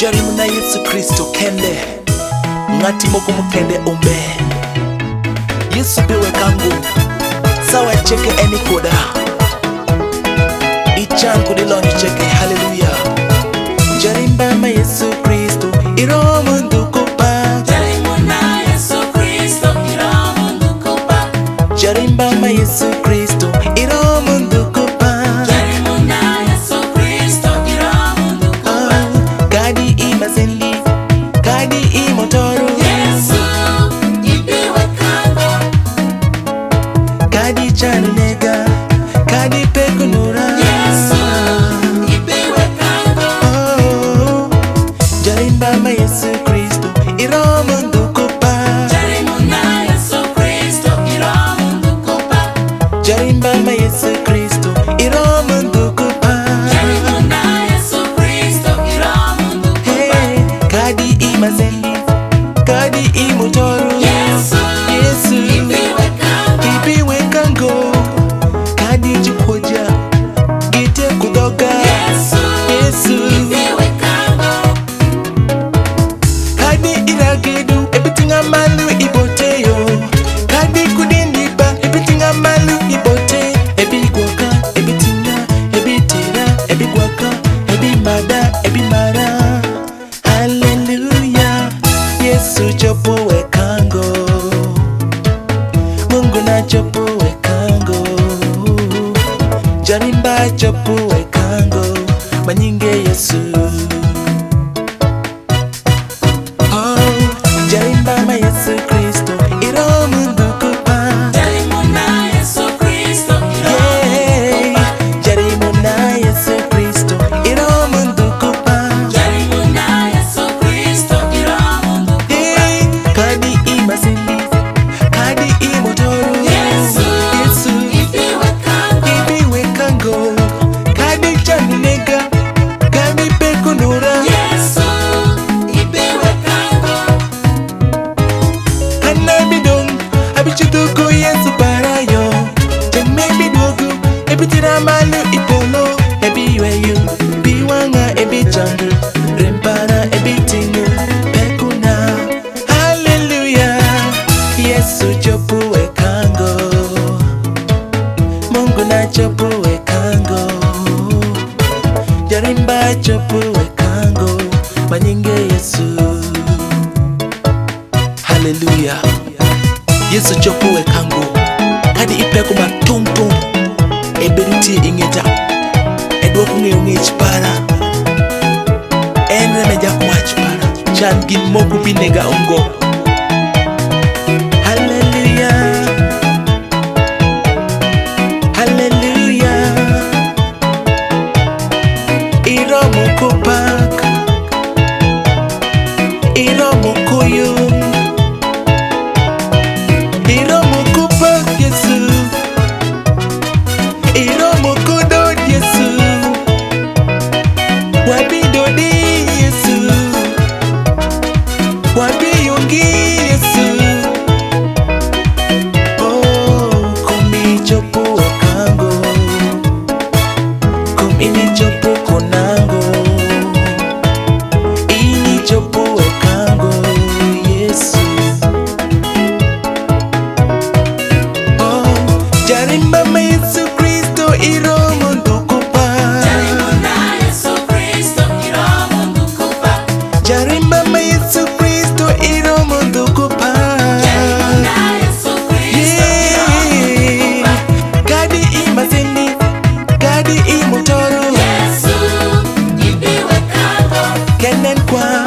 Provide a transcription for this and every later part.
Jarimu na Yesu Kristo kende, ngati moko mukende umbe. Yesu bewe kangu, sawa cheke eni koda. Ichangu dilonyo cheke, hallelujah. Jarimba ma Yesu Kristo, Iromo ndukupa. Jarimu na Yesu Kristo, Iromo ndukupa. Jarimba ma Yesu Kristo, Iromo ndukupa. Jarimu na Yesu Kristo, Iromo ndukupa. Kadi imazendi, kadi imotoru. Yesu, ibewe kango. Kadi chanunega, kadi pekunura. Yesu, ibewe kango. Jarimba ma Yesu Kristo, Iromo ndukupa. Jarimu na Yesu Kristo, Iromo ndukupa. Jarimba ma Yesu Kristo, Iromo ndukupa. Jarimu na Yesu Kristo, Iromo ndukupa. Hey, kadi imazendi, kadi imotoru. Yesu, Yesu, ibewe kango. ibiwe kango. Kadi jikoja, gite kudoga. Yesu, Yesu, ibewe kango. kadi iragedu, ebitinga malu iboteyo. Kadi kudindiba, ebitinga malu ibote. Ebigwaka, ebitinga, ebitera, ebigwaka, ebimada, ebimara. Hallelujah, Yesu chopo wekango. Mungu na chopo wekango. Jarimba chopo wekango. Manyinge Yesu. Jarimba ma Yesu Kristo, Iromo ndukupa. Jarimu na Yesu Kristo, Yeah. Iromo ndukupa. Jarimu na Yesu Kristo, Iromo ndukupa. Jarimu na Yesu Kristo, Iromo ndukupa. Hey, kadi imazendi, kadi imotoru. Yesu, Yesu, ibewe kango. ibiwe kango. Kadi chanunega, kadi pekunura. Yesu, ibewe kango. Kanabidong, abichudugu Yesu parayo. Jamebidugu, ebitira malu ipolo. Ebiweyu, biwanga ebichangu. Rempara ebitingu, pekuna. Hallelujah, Yesu chopu wekango. Mungu na chopu wekango. Jarimba chopu wekango. Manyinge Yesu. Hallelujah, Yesu chopu wekango. Kadi ipeku matumtum. Eberuti ingeta. Edwoku nge chipara. Enre meja kwa chipara. Chan gin moku binega ongo. Hallelujah, Hallelujah. Iromo kupak, Iromo kuyum, Iromo kupak Yesu, Iromo kudod Yesu, wabidodi Yesu, wabiyungi Yesu. Oh, kumi chopo wakango, kumi chopo konango, ini chopo wakango Yesu. Oh, jarimba ma Yesu Kristo, Iromo ndukupa. Jarimu na Yesu Kristo, Iromo ndukupa. Jarimba ma Yesu Kristo, Iromo ndukupa. Jarimu na Yesu Kristo, Iromo ndukupa. Kadi imazendi, kadi imotoru. Yesu, ibewe kango. Kenen kwa,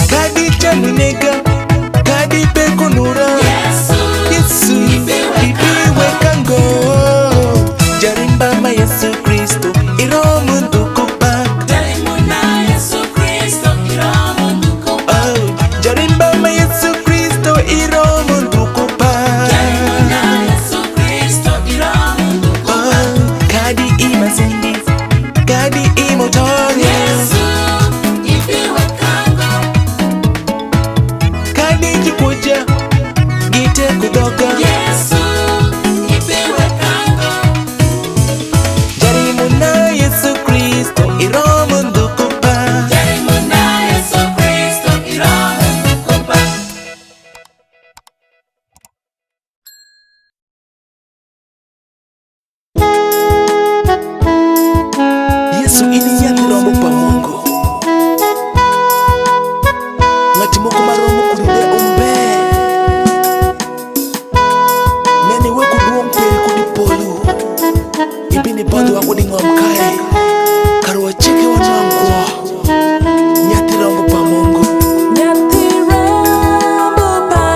kadi chanunega, kadi pekunura. Yesu, Yesu, ibiwe kango. Jarimba ma Yesu Kristo, Iromo ndukupa. Jarimu na Yesu Kristo, Iromo ndukupa. Oh, jarimba ma Yesu Kristo, Iromo ndukupa. Jarimu na Yesu Kristo, Iromo ndukupa. Oh, kadi imazendi, kadi imotoru. Yesu, ibewe kango. Kadi jikuja, gite kudoga. Yesu, ibewe kango. Jarimu na Yesu Kristo, Iromo ndukupa. Jarimu na Yesu ng'om kae